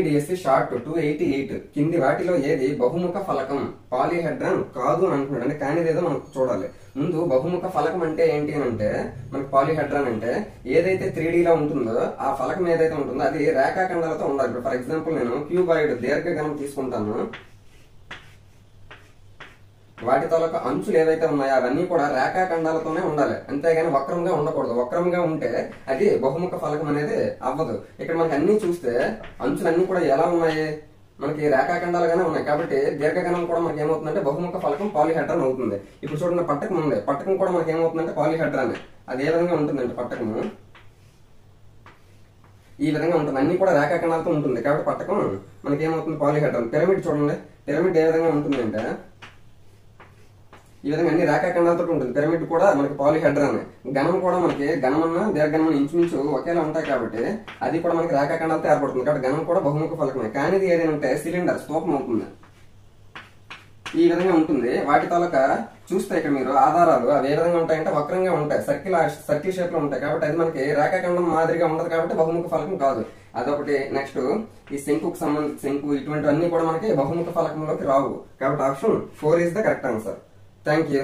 DSC short 288 కింది వాటిలో ఏది బహుముఖ ఫలకం పాలీహెడ్రన్ కాదు అని అంటున్నాడు. అంటే కానిదేదో మనం చూడాలి. ముందు బహుముఖ ఫలకం అంటే ఏంటి అని అంటే మనకి పాలీహెడ్రన్ అంటే ఏదైతే 3D లో ఉంటుందో ఆ ఫలకం ఏదైతే ఉంటుందో అది రేఖాఖండాలతో ఉండాలి. ఇప్పుడు ఫర్ ఎగ్జాంపుల్ నేను క్యూబాయిడ్ దీర్ఘగణం తీసుకుంటాను. వాటి తాలూకా అంచులు ఏవైతే ఉన్నాయో అవన్నీ కూడా రేఖాఖండాలతోనే ఉండాలి, అంతేగాని వక్రంగా ఉండకూడదు. వక్రంగా ఉంటే అది బహుముఖ ఫలకం అనేది అవ్వదు. ఇక్కడ మనకి అన్ని చూస్తే అంచులన్నీ కూడా ఎలా ఉన్నాయి, మనకి రేఖాఖండాలుగానే ఉన్నాయి. కాబట్టి దీర్ఘగణం కూడా మనకి ఏమవుతుందంటే బహుముఖ ఫలకం పాలీహెడ్రన్ అవుతుంది. ఇప్పుడు చూడండి, పట్టకం ఉంది. పట్టకం కూడా మనకి ఏమవుతుందంటే పాలీహెడ్రన్. అది ఏ విధంగా ఉంటుందంటే పట్టకము ఈ విధంగా ఉంటుంది, అన్ని కూడా రేఖాఖండాలతో ఉంటుంది. కాబట్టి పట్టకం మనకి ఏమవుతుంది పాలీహెడ్రన్. పిరమిడ్ చూడండి, పిరమిడ్ ఏ విధంగా ఉంటుంది అంటే ఈ విధంగా అన్ని రేఖాఖండాలతో ఉంటుంది. పిరమిడ్ కూడా మనకి పాలీహెడ్రన్. గణం కూడా మనకి గణమన్న దీర్ఘగణం ఇంచుమించు ఒకేలా ఉంటాయి కాబట్టి అది కూడా మనకి రేఖాఖండాలతో ఏర్పడుతుంది. కాబట్టి గణం కూడా బహుముఖ ఫలకమే. కానీ ఇది ఏదంటే సిలిండర్, స్తూపం అవుతుంది. ఈ విధంగా ఉంటుంది. వాటి తాలూకా చూస్తే ఇక్కడ మీరు ఆధారాలు అవి ఏ విధంగా ఉంటాయంటే వక్రంగా ఉంటాయి, సర్కిల్ షేప్ లో ఉంటాయి. కాబట్టి అది మనకి రేఖాఖండం మాదిరిగా ఉండదు కాబట్టి బహుముఖ ఫలకం కాదు. అదొకటి. నెక్స్ట్ ఈ శంకుకు సంబంధించి శంకు ఇటువంటివన్నీ కూడా మనకి బహుముఖ ఫలకంలోకి రావు. కాబట్టి option 4 is the correct answer. Thank you.